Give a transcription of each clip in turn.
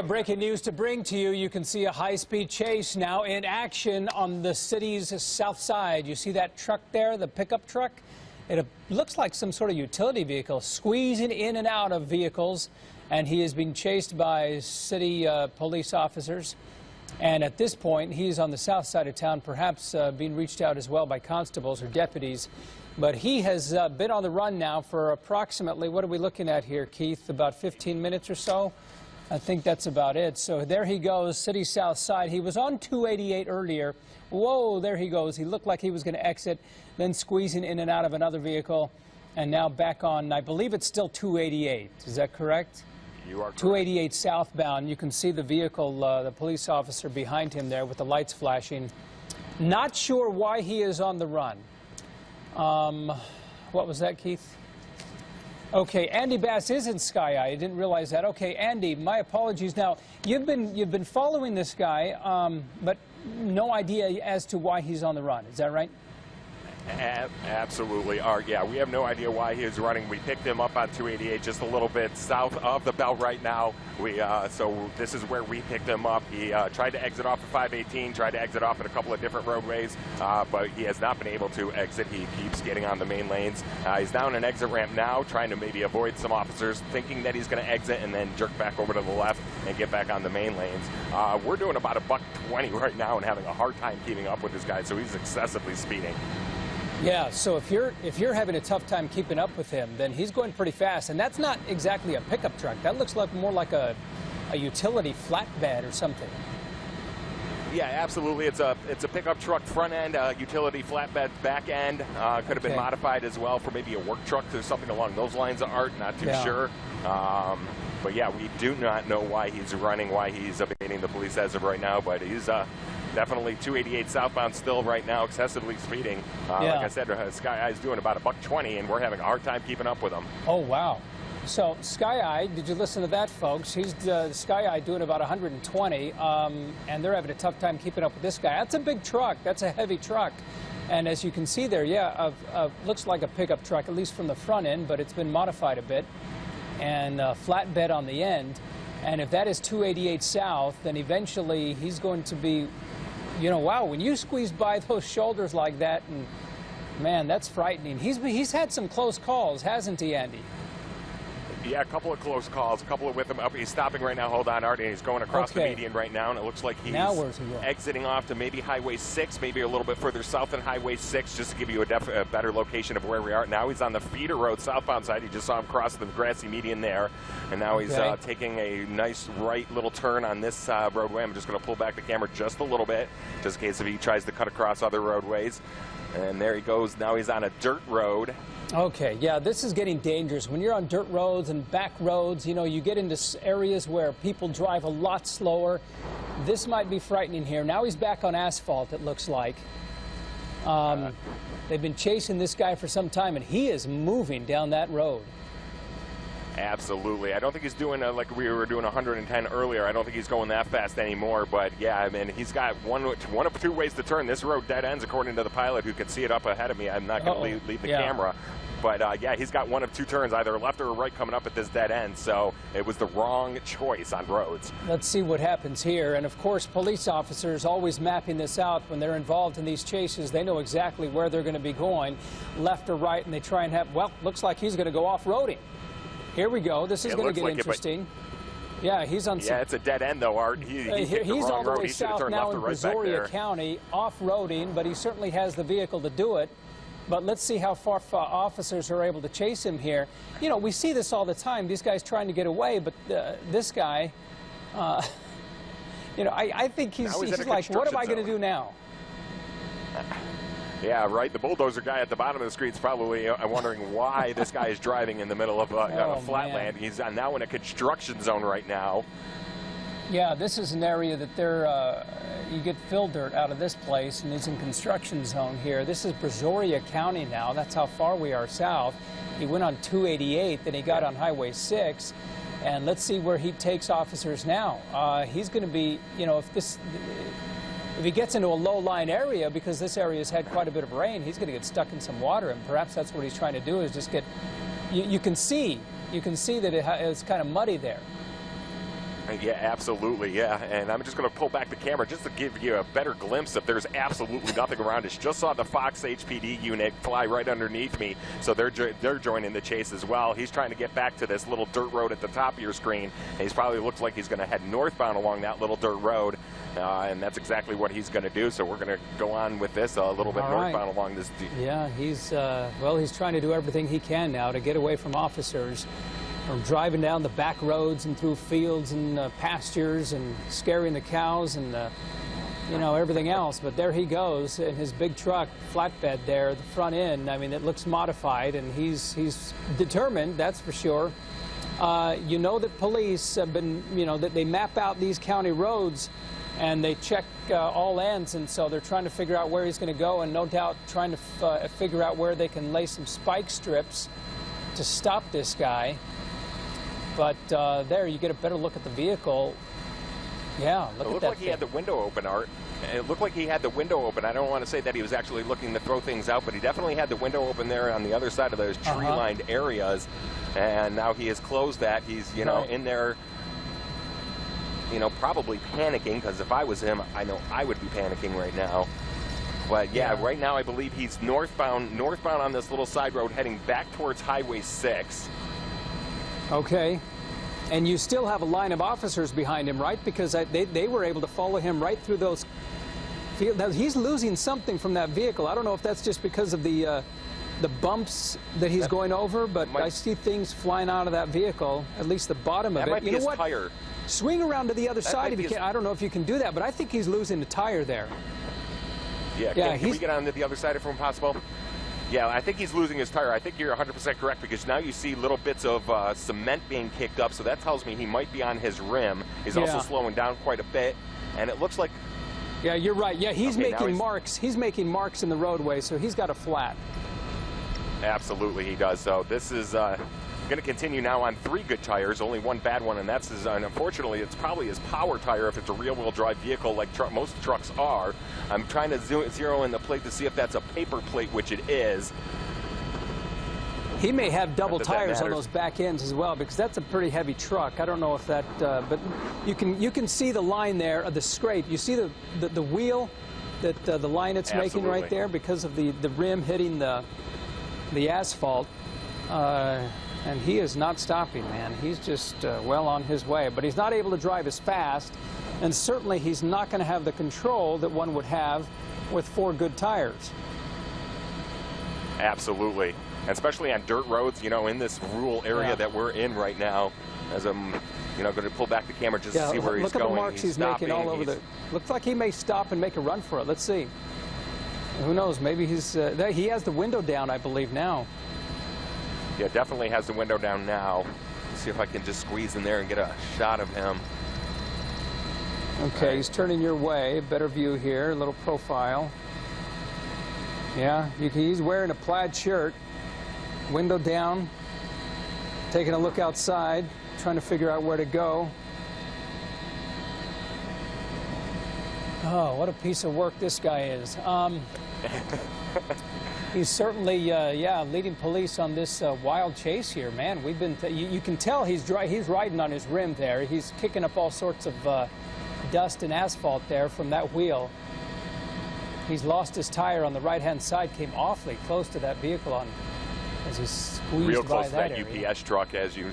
Breaking news to bring to you. You can see a high-speed chase now in action on the city's south side. You see that truck there, the pickup truck? It looks like some sort of utility vehicle squeezing in and out of vehicles, and he is being chased by city police officers. And at this point, he's on the south side of town, perhaps being reached out as well by constables or deputies. But he has been on the run now for approximately, what are we looking at here, Keith, about 15 minutes or so? I think that's about it. So there he goes, city south side. He was on 288 earlier. Whoa, there he goes. He looked like he was going to exit, then squeezing in and out of another vehicle, and now back on, I believe it's still 288. Is that correct? You are correct. 288 southbound. You can see the vehicle, the police officer behind him there with the lights flashing. Not sure why he is on the run. What was that, Keith? Okay, Andy Bass is in Sky Eye. I didn't realize that. Okay, Andy, my apologies. Now, you've been following this guy, but no idea as to why he's on the run. Is that right? Absolutely, Art. Yeah, we have no idea why he is running. We picked him up on 288, just a little bit south of the belt right now. So this is where we picked him up. He tried to exit off of 518, tried to exit off at a couple of different roadways, but he has not been able to exit. He keeps getting on the main lanes. He's down an exit ramp now, trying to maybe avoid some officers, thinking that he's going to exit and then jerk back over to the left and get back on the main lanes. We're doing about $120 right now and having a hard time keeping up with this guy, so he's excessively speeding. Yeah, so if you're having a tough time keeping up with him, then he's going pretty fast, and that's not exactly a pickup truck. That looks like more like a utility flatbed or something. Yeah, absolutely. It's a pickup truck front end, utility flatbed back end. Could have been modified as well for maybe a work truck or something along those lines of Art. Not too sure. But yeah, we do not know why he's running, why he's evading the police as of right now. But he's definitely 288 southbound still right now, excessively speeding. Like I said, Sky Eye's doing about $120, and we're having a hard time keeping up with him. Oh, wow. So Sky Eye, did you listen to that, folks? He's Sky Eye doing about 120, and they're having a tough time keeping up with this guy. That's a big truck. That's a heavy truck. And as you can see there, looks like a pickup truck, at least from the front end, but it's been modified a bit, and flatbed on the end. And if that is 288 south, then eventually he's going to be, you know, wow, when you squeeze by those shoulders like that, and man, that's frightening. He's had some close calls, hasn't he, Andy? Yeah, a couple of close calls, a couple of with him up. He's stopping right now. Hold on, Artie. He's going across the median right now, and it looks like he's exiting off to maybe Highway 6, maybe a little bit further south than Highway 6, just to give you a better location of where we are. Now he's on the feeder road southbound side. You just saw him cross the grassy median there, and now he's taking a nice right little turn on this roadway. I'm just going to pull back the camera just a little bit, just in case if he tries to cut across other roadways. And there he goes. Now he's on a dirt road. Okay, yeah, this is getting dangerous. When you're on dirt roads and back roads, you know, you get into areas where people drive a lot slower. This might be frightening here. Now he's back on asphalt, it looks like. They've been chasing this guy for some time, and he is moving down that road. Absolutely. I don't think he's doing like we were doing 110 earlier. I don't think he's going that fast anymore. But yeah, I mean, he's got one of two ways to turn. This road dead ends, according to the pilot, who can see it up ahead of me. I'm not going to leave the camera. But yeah, he's got one of two turns, either left or right, coming up at this dead end. So it was the wrong choice on roads. Let's see what happens here. And of course, police officers always mapping this out when they're involved in these chases. They know exactly where they're going to be going, left or right, and they try and have, well, looks like he's going to go off-roading. Here we go. This is going to get interesting. Yeah, he's on. Yeah, it's a dead end though, Art. He's all the way south now in Brazoria County, off-roading, but he certainly has the vehicle to do it. But let's see how far officers are able to chase him here. You know, we see this all the time. These guys trying to get away, but this guy, you know, I think he's like, what am I going to do now? Yeah, right. The bulldozer guy at the bottom of the street is probably wondering why this guy is driving in the middle of a flatland. He's now in a construction zone right now. Yeah, this is an area that you get fill dirt out of this place, and he's in construction zone here. This is Brazoria County now. That's how far we are south. He went on 288, then he got on Highway 6, and let's see where he takes officers now. He's going to be, you know, if he gets into a low-lying area, because this area has had quite a bit of rain, he's going to get stuck in some water, and perhaps that's what he's trying to do, is just get, you can see that it's kind of muddy there. Yeah, absolutely, yeah. And I'm just going to pull back the camera just to give you a better glimpse of there's absolutely nothing around us. Just saw the Fox HPD unit fly right underneath me, so they're joining the chase as well. He's trying to get back to this little dirt road at the top of your screen, and he's probably looks like he's going to head northbound along that little dirt road, and that's exactly what he's going to do. So we're going to go on with this a little bit northbound along this. Yeah, he's well, he's trying to do everything he can now to get away from officers. Or driving down the back roads and through fields and pastures and scaring the cows and you know, everything else. But there he goes in his big truck, flatbed there, the front end. I mean, it looks modified, and he's determined, that's for sure. You know that police have been, you know, that they map out these county roads and they check all ends, and so they're trying to figure out where he's going to go, and no doubt trying to figure out where they can lay some spike strips to stop this guy. But there, you get a better look at the vehicle. Yeah, look at that. It looked like he had the window open, Art. It looked like he had the window open. I don't want to say that he was actually looking to throw things out, but he definitely had the window open there on the other side of those tree-lined areas. And now he has closed that. He's, you know, in there, you know, probably panicking, because if I was him, I know I would be panicking right now. But yeah, right now I believe he's northbound on this little side road heading back towards Highway 6. Okay. And you still have a line of officers behind him, right? Because they were able to follow him right through those fields. He's losing something from that vehicle. I don't know if that's just because of the bumps that he's going over, but I see things flying out of that vehicle, at least the bottom of it. That might be his tire. Swing around to the other side if you can. I don't know if you can do that, but I think he's losing the tire there. Yeah, can we get on to the other side if possible? Yeah, I think he's losing his tire. I think you're 100% correct, because now you see little bits of cement being kicked up, so that tells me he might be on his rim. He's also slowing down quite a bit, and it looks like... Yeah, you're right. Yeah, he's making marks. He's making marks in the roadway, so he's got a flat. Absolutely, he does. So this is going to continue now on 3 good tires, only 1 bad one, and that's his, and unfortunately, it's probably his power tire if it's a rear-wheel drive vehicle like most trucks are. I'm trying to zero in the plate to see if that's a paper plate, which it is. He may have double tires on those back ends as well, because that's a pretty heavy truck. I don't know if that, but you can see the line there of the scrape. You see the wheel, that the line it's making right there because of the rim hitting the asphalt. And he is not stopping, man. He's just well on his way. But he's not able to drive as fast, and certainly he's not going to have the control that one would have with 4 good tires. Absolutely. Especially on dirt roads, you know, in this rural area that we're in right now. As I'm, you know, going to pull back the camera just to see where he's going. Look at the marks he's making all over the... Looks like he may stop and make a run for it. Let's see. Who knows? Maybe he's... he has the window down, I believe, now. Yeah, definitely has the window down now. Let's see if I can just squeeze in there and get a shot of him. Okay, he's turning your way. Better view here, a little profile. Yeah, he's wearing a plaid shirt, window down, taking a look outside, trying to figure out where to go. Oh, what a piece of work this guy is. He's certainly, leading police on this wild chase here, man. We've been, you can tell he's riding on his rim there. He's kicking up all sorts of dust and asphalt there from that wheel. He's lost his tire on the right-hand side, came awfully close to that vehicle as he squeezed real by close to that area. UPS truck as you...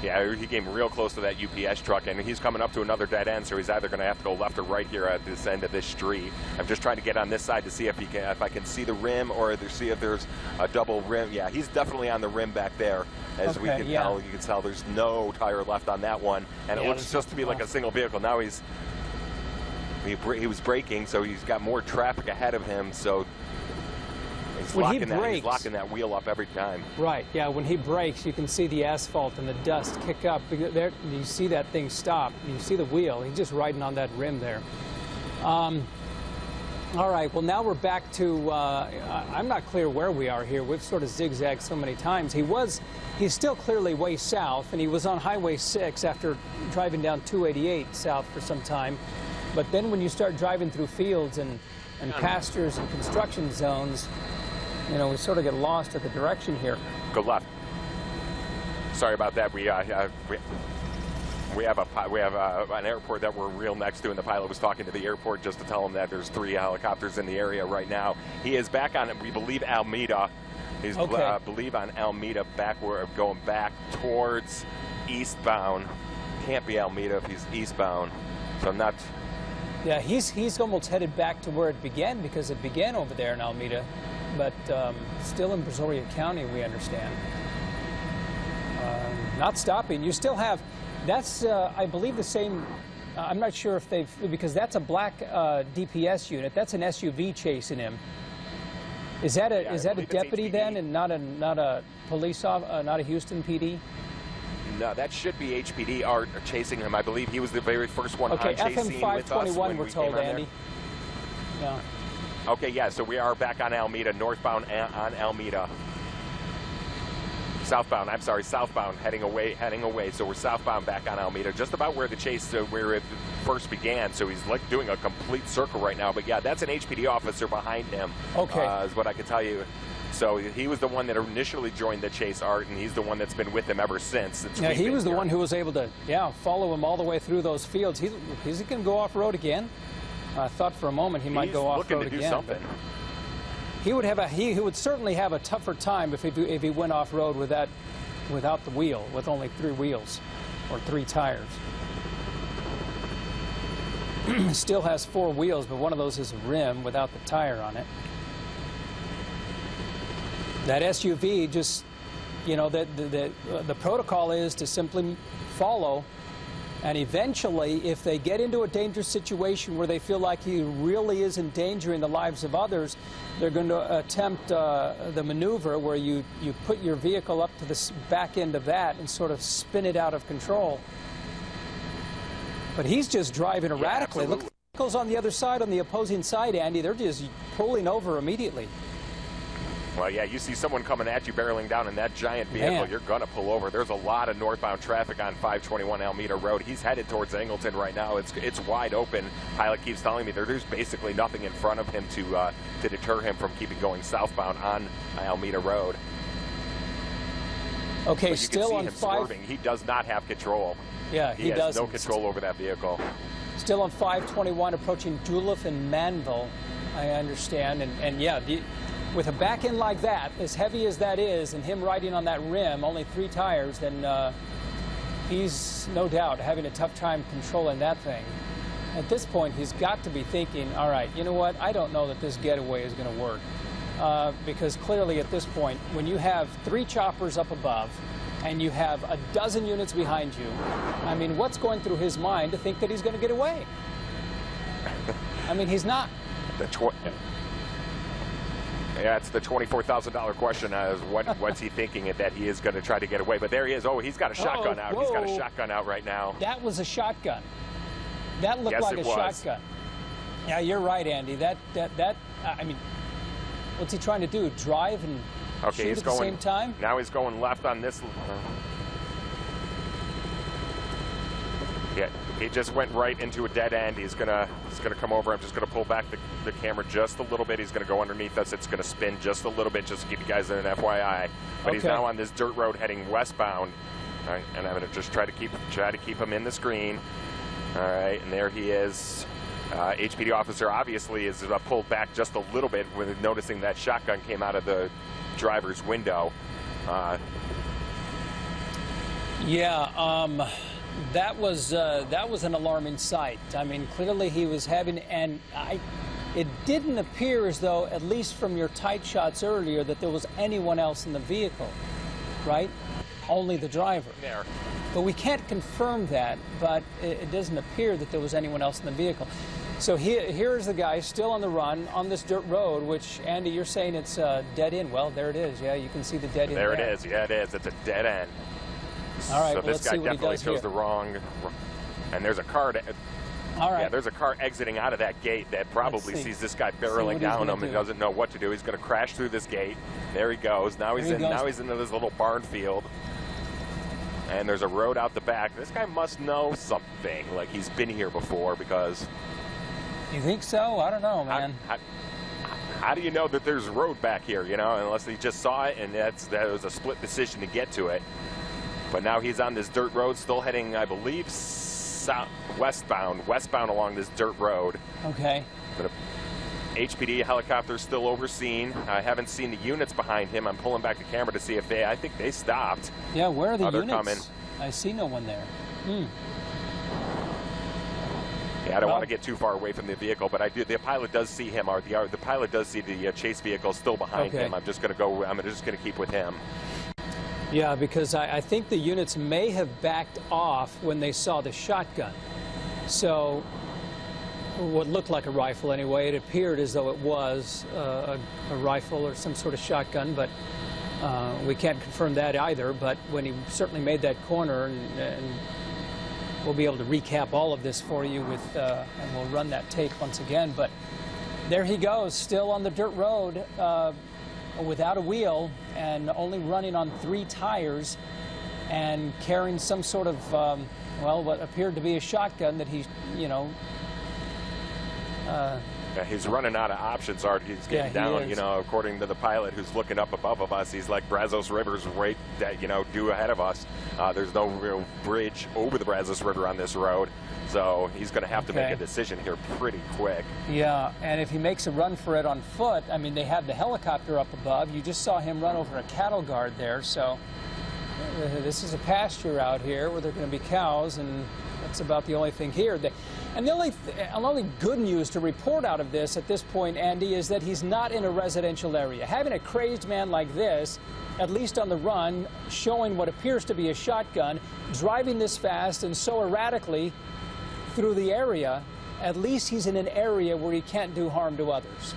Yeah, he came real close to that UPS truck, and he's coming up to another dead end, so he's either going to have to go left or right here at this end of this street. I'm just trying to get on this side to see if I can see the rim or see if there's a double rim. Yeah, he's definitely on the rim back there, as we can tell. You can tell there's no tire left on that one, and it looks just to be like a single vehicle. Now he was braking, so he's got more traffic ahead of him, so... He's locking that wheel up every time. Right, yeah, when he brakes, you can see the asphalt and the dust kick up. There, you see that thing stop. You see the wheel. He's just riding on that rim there. All right, well, now we're back to, I'm not clear where we are here. We've sort of zigzagged so many times. He's still clearly way south, and he was on Highway 6 after driving down 288 south for some time. But then when you start driving through fields and pastures and construction zones, you know, we sort of get lost at the direction here. Go left. Sorry about that. We have an airport that we're real next to, and the pilot was talking to the airport just to tell him that there's 3 helicopters in the area right now. He is back on, we believe, Alameda. He's, okay. believe, on Alameda, going back towards eastbound. Can't be Alameda if he's eastbound. So I'm not. Yeah, he's almost headed back to where it began, because it began over there in Alameda, but still in Brazoria County, we understand. Not stopping. You still have. That's, I believe, the same. I'm not sure if they've, because that's a black DPS unit. That's an SUV chasing him. Is that a deputy then, and not a police officer, not a Houston PD? No, that should be HPD are chasing him. I believe he was the very first one on chase scene with us. FM 521, we're told, Andy. Yeah. Okay, yeah. So we are back on Alameda, northbound on Alameda. Southbound, I'm sorry, southbound, heading away. So we're southbound back on Alameda, just about where the chase, where it first began. So he's like doing a complete circle right now. But yeah, that's an HPD officer behind him. Okay. Is what I can tell you. So he was the one that initially joined the chase, Art, and he's the one that's been with him ever since. Yeah, he was the one who was able to, follow him all the way through those fields. Is he going to go off-road again? I thought for a moment he might go off-road again. He's looking to do something. He would certainly have a tougher time if he went off-road without the wheel, with only 3 wheels or 3 tires. Still has 4 wheels, but one of those is a rim without the tire on it. That SUV just, the protocol is to simply follow, and eventually, if they get into a dangerous situation where they feel like he really is endangering the lives of others, they're going to attempt the maneuver where you put your vehicle up to the back end of that and sort of spin it out of control. But he's just driving erratically. Look, the vehicles on the other side, on the opposing side, Andy, they're just pulling over immediately. Well, yeah, you see someone coming at you barreling down in that giant vehicle, Man. You're going to pull over. There's a lot of northbound traffic on 521 Alameda Road. He's headed towards Angleton right now. It's wide open. Pilot keeps telling me there's basically nothing in front of him to deter him from keeping going southbound on Alameda Road. Okay, but you still can see on him 5. swerving. He does not have control. Yeah, he has doesn't. no control over that vehicle. Still on 521, approaching Duluth and Manville, I understand. And yeah, with a back end like that, as heavy as that is, and him riding on that rim, only 3 tires, then he's no doubt having a tough time controlling that thing. At this point, he's got to be thinking, all right, you know what, I don't know that this getaway is going to work. Because clearly at this point, when you have 3 choppers up above, and you have a dozen units behind you, I mean, what's going through his mind to think that he's going to get away? I mean, he's not. Yeah, it's the $24,000 question. What's he thinking that he is going to try to get away? But there he is. Oh, he's got a shotgun out. He's got a shotgun out right now. That was a shotgun. That looked like a shotgun. Yeah, you're right, Andy. I mean, what's he trying to do? Drive and shoot at the same time? Now he's going left on this. Yeah, he just went right into a dead end. He's gonna come over. I'm just gonna pull back the camera just a little bit. He's gonna go underneath us. It's gonna spin just a little bit, just to give you guys an FYI. But he's now on this dirt road heading westbound. All right, and I'm gonna just try to keep him in the screen. All right, and there he is. HPD officer obviously is pulled back just a little bit when noticing that shotgun came out of the driver's window. That was an alarming sight. I mean, clearly he was having, and it didn't appear as though, at least from your tight shots earlier, that there was anyone else in the vehicle, right? Only the driver. There. But we can't confirm that, but it doesn't appear that there was anyone else in the vehicle. So here's the guy still on the run on this dirt road, which, Andy, you're saying it's dead end. Well, there it is. Yeah, you can see the dead end there. There it is. Yeah, it is. It's a dead end. All right, so well, this guy definitely chose the wrong. And there's a car. All right. Yeah, there's a car exiting out of that gate that probably sees this guy barreling down him and doesn't know what to do. He's going to crash through this gate. There he goes. Now he's into this little barn field. And there's a road out the back. This guy must know something. Like he's been here before, because. You think so? I don't know, man. How do you know that there's a road back here? You know, unless he just saw it and that was a split decision to get to it. But now he's on this dirt road, still heading, I believe, westbound along this dirt road. Okay. But HPD helicopter still overseeing. I haven't seen the units behind him. I'm pulling back the camera to see if I think they stopped. Yeah, where are the units? Coming. I see no one there. Yeah, I don't want to get too far away from the vehicle, but the pilot does see him, or the pilot does see the chase vehicle still behind him. I'm just going to keep with him. Yeah, because I think the units may have backed off when they saw the shotgun. So what looked like a rifle anyway, it appeared as though it was a rifle or some sort of shotgun, but we can't confirm that either. But when he certainly made that corner, and we'll be able to recap all of this for you with, and we'll run that tape once again. But there he goes, still on the dirt road, without a wheel and only running on 3 tires, and carrying some sort of, well, what appeared to be a shotgun that he, you know. Yeah, he's running out of options, Art. He's getting down, you know, according to the pilot who's looking up above of us. He's like Brazos River's right, you know, due ahead of us. There's no real bridge over the Brazos River on this road. So he's going to have to make a decision here pretty quick. Yeah, and if he makes a run for it on foot, I mean, they have the helicopter up above. You just saw him run over a cattle guard there. So this is a pasture out here where there are going to be cows, and that's about the only thing here. And the only good news to report out of this at this point, Andy, is that he's not in a residential area. Having a crazed man like this, at least on the run, showing what appears to be a shotgun, driving this fast and so erratically through the area, at least he's in an area where he can't do harm to others.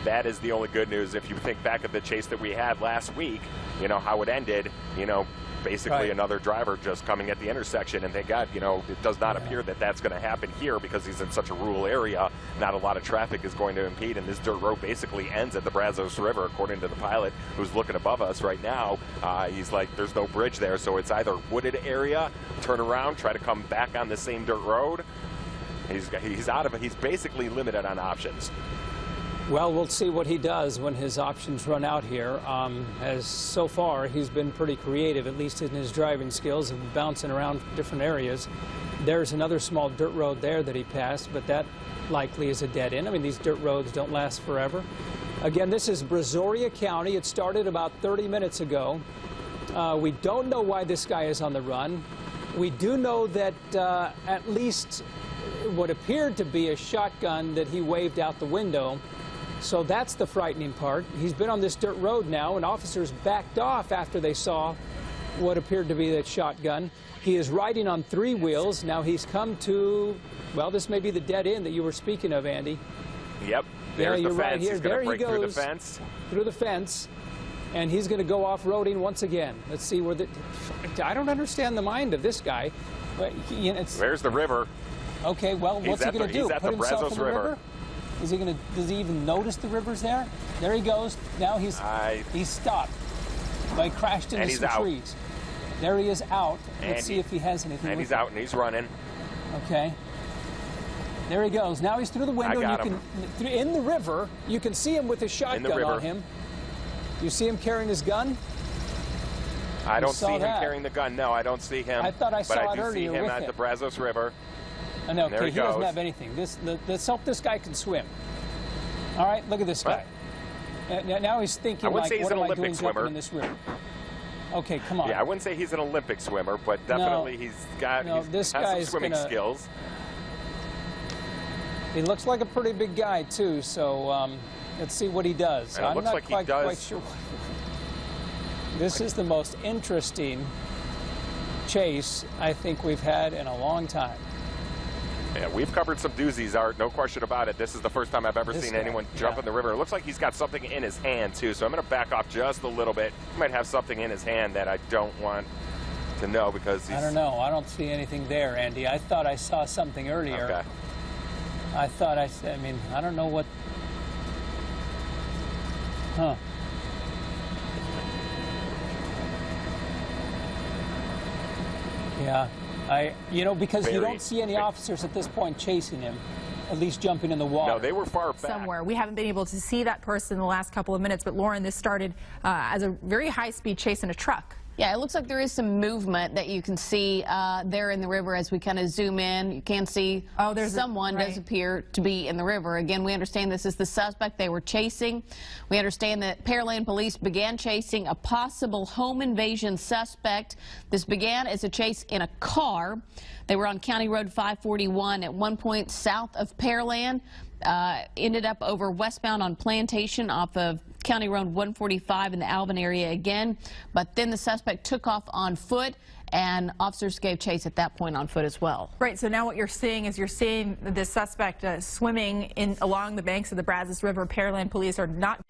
That is the only good news. If you think back of the chase that we had last week, you know, how it ended, you know, basically another driver just coming at the intersection, and thank God, you know, it does not appear that that's going to happen here because he's in such a rural area. Not a lot of traffic is going to impede, and this dirt road basically ends at the Brazos River, according to the pilot who's looking above us right now. He's like, there's no bridge there, so it's either wooded area, turn around, try to come back on the same dirt road. He's out of it. He's basically limited on options. Well, we'll see what he does when his options run out here. As so far, he's been pretty creative, at least in his driving skills, and bouncing around different areas. There's another small dirt road there that he passed, but that likely is a dead end. I mean, these dirt roads don't last forever. Again, this is Brazoria County. It started about 30 minutes ago. We don't know why this guy is on the run. We do know that at least what appeared to be a shotgun that he waved out the window. So that's the frightening part. He's been on this dirt road now, and officers backed off after they saw what appeared to be that shotgun. He is riding on 3 wheels. Now he's come to, well, this may be the dead end that you were speaking of, Andy. Yep, there's the fence. Right here. He's going to break through the fence. Through the fence, and he's going to go off-roading once again. Let's see where I don't understand the mind of this guy. But, you know, there's the river. Okay, well, what's he going to do? He's at the Brazos River. Is he going to? Does he even notice the river's there? There he goes. Now he's stopped. He crashed into some trees. There he is out. Let's see if he has anything. And he's out and he's running. Okay. There he goes. Now he's through the window. In the river. You can see him with his shotgun on him. You see him carrying his gun? I don't see him carrying the gun. No, I don't see him. I thought I saw it earlier. But I do see him at the Brazos River. No, okay, he doesn't have anything. Let's hope this guy can swim. All right, look at this guy. Now he's thinking, like, what am I doing jumping in this river? Okay, come on. Yeah, I wouldn't say he's an Olympic swimmer, but definitely he's got some swimming skills. He looks like a pretty big guy, too, so let's see what he does. And it looks like he does. Quite sure. This is the most interesting chase I think we've had in a long time. Yeah, we've covered some doozies, Art, no question about it. This is the first time I've ever seen anyone jump in the river. It looks like he's got something in his hand, too, so I'm going to back off just a little bit. He might have something in his hand that I don't want to know because he's... I don't know. I don't see anything there, Andy. I thought I saw something earlier. Okay. I mean, I don't know what... Huh. Yeah. Because you don't see any officers at this point chasing him, at least jumping in the water. No, they were far back. Somewhere. We haven't been able to see that person in the last couple of minutes, but Lauren, this started as a very high-speed chase in a truck. Yeah, it looks like there is some movement that you can see there in the river as we kind of zoom in. You can see someone does appear to be in the river. Again, we understand this is the suspect they were chasing. We understand that Pearland police began chasing a possible home invasion suspect. This began as a chase in a car. They were on County Road 541 at one point south of Pearland. Ended up over westbound on Plantation off of County Road 145 in the Alvin area again, but then the suspect took off on foot, and officers gave chase at that point on foot as well. Right, so now what you're seeing is this suspect swimming along the banks of the Brazos River. Pearland police are not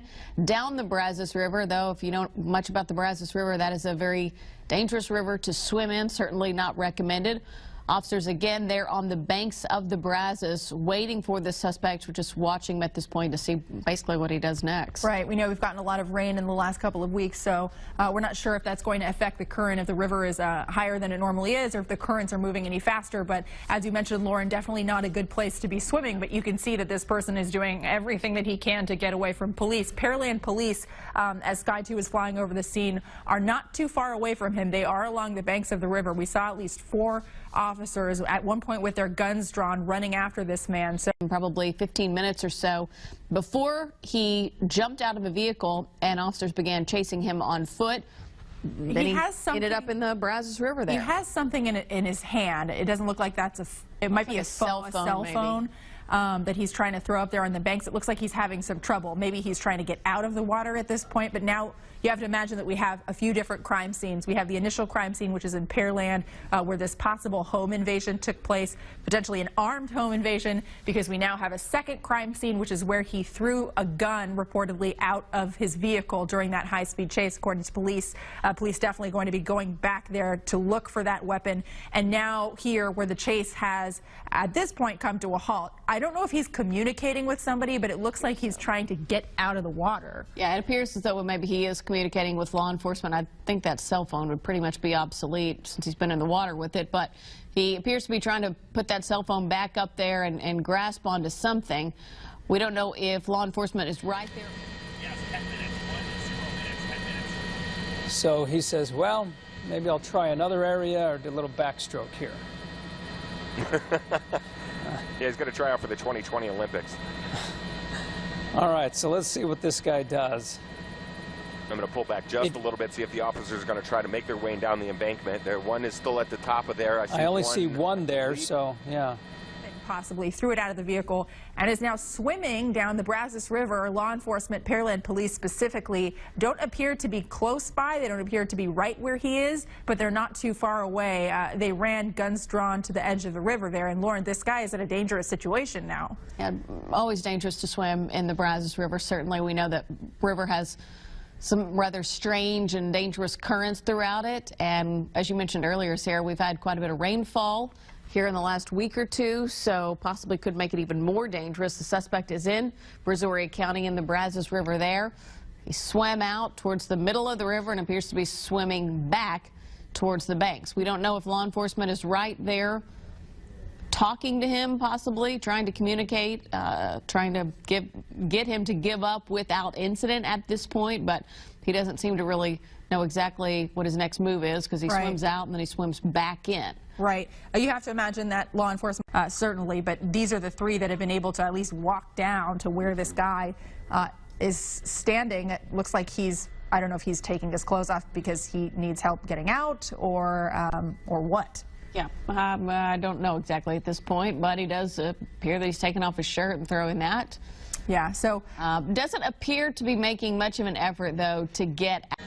down the Brazos River, though. If you know much about the Brazos River, that is a very dangerous river to swim in, certainly not recommended. Officers, again, they're on the banks of the Brazos waiting for the suspect. We're just watching him at this point to see basically what he does next. Right. We know we've gotten a lot of rain in the last couple of weeks, so we're not sure if that's going to affect the current, if the river is higher than it normally is, or if the currents are moving any faster. But as you mentioned, Lauren, definitely not a good place to be swimming, but you can see that this person is doing everything that he can to get away from police. Pearland police, as Sky 2 is flying over the scene, are not too far away from him. They are along the banks of the river. We saw at least 4 officers at one point with their guns drawn running after this man. So probably 15 minutes or so before he jumped out of a vehicle and officers began chasing him on foot. Then he ended up in the Brazos River there. He has something in his hand. It doesn't look like that's it might be a cell phone that he's trying to throw up there on the banks. It looks like he's having some trouble. Maybe he's trying to get out of the water at this point, but now you have to imagine that we have a few different crime scenes. We have the initial crime scene, which is in Pearland, where this possible home invasion took place, potentially an armed home invasion, because we now have a second crime scene, which is where he threw a gun reportedly out of his vehicle during that high-speed chase, according to police. Police definitely going to be going back there to look for that weapon. And now here, where the chase has, at this point, come to a halt. I don't know if he's communicating with somebody, but it looks like he's trying to get out of the water. Yeah, it appears as though maybe he is communicating with law enforcement. I think that cell phone would pretty much be obsolete since he's been in the water with it, but he appears to be trying to put that cell phone back up there and grasp onto something. We don't know if law enforcement is right there. Yes, 10 minutes. 10 minutes. So he says, well, maybe I'll try another area or do a little backstroke here. Yeah, he's going to try out for the 2020 Olympics. All right, so let's see what this guy does. I'm going to pull back just a little bit, see if the officers are going to try to make their way down the embankment. There, one is still at the top of there. I only see one there, so yeah. Possibly threw it out of the vehicle and is now swimming down the Brazos River. Law enforcement, Pearland police specifically, don't appear to be close by. They don't appear to be right where he is, but they're not too far away. They ran guns drawn to the edge of the river there. And Lauren, this guy is in a dangerous situation now. Yeah, always dangerous to swim in the Brazos River. Certainly we know that river has some rather strange and dangerous currents throughout it. And as you mentioned earlier, Sarah, we've had quite a bit of rainfall here in the last week or two, so possibly could make it even more dangerous. The suspect is in Brazoria County in the Brazos River there. He swam out towards the middle of the river and appears to be swimming back towards the banks. We don't know if law enforcement is right there talking to him, possibly trying to communicate, trying to get him to give up without incident at this point, but he doesn't seem to really know exactly what his next move is, because he swims out and then he swims back in. Right. You have to imagine that law enforcement, certainly, but these are the 3 that have been able to at least walk down to where this guy is standing. It looks like I don't know if he's taking his clothes off because he needs help getting out or what. Yeah, I don't know exactly at this point, but he does appear that he's taking off his shirt and throwing that. Yeah, so doesn't appear to be making much of an effort, though, to get out.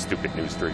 Stupid News 3.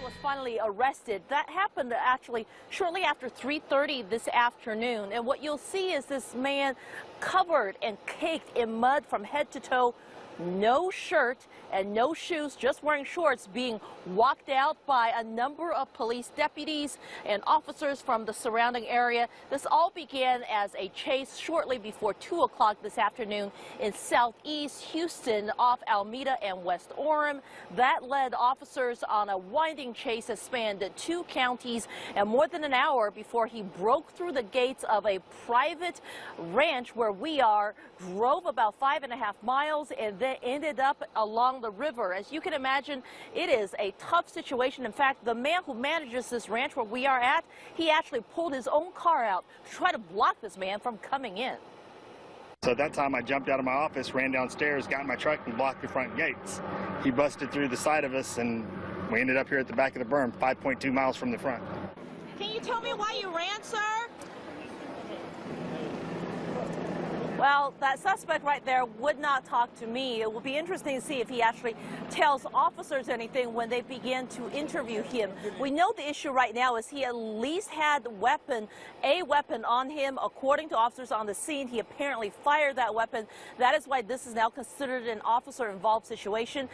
Was finally arrested. That happened actually shortly after 3:30 this afternoon. And what you'll see is this man covered and caked in mud from head to toe, no shirt and no shoes, just wearing shorts, being walked out by a number of police deputies and officers from the surrounding area. This all began as a chase shortly before 2 o'clock this afternoon in southeast Houston off Alameda and West Orem. That led officers on a winding chase that spanned 2 counties and more than an hour before he broke through the gates of a private ranch where we are, drove about 5.5 miles, and then ended up along the river. As you can imagine, it is a tough situation. In fact, the man who manages this ranch where we are at, he actually pulled his own car out to try to block this man from coming in. So at that time, I jumped out of my office, ran downstairs, got in my truck, and blocked the front gates. He busted through the side of us, and we ended up here at the back of the berm, 5.2 miles from the front. Can you tell me why you ran, sir? Well, that suspect right there would not talk to me. It will be interesting to see if he actually tells officers anything when they begin to interview him. We know the issue right now is he at least had a weapon on him. According to officers on the scene, he apparently fired that weapon. That is why this is now considered an officer-involved situation.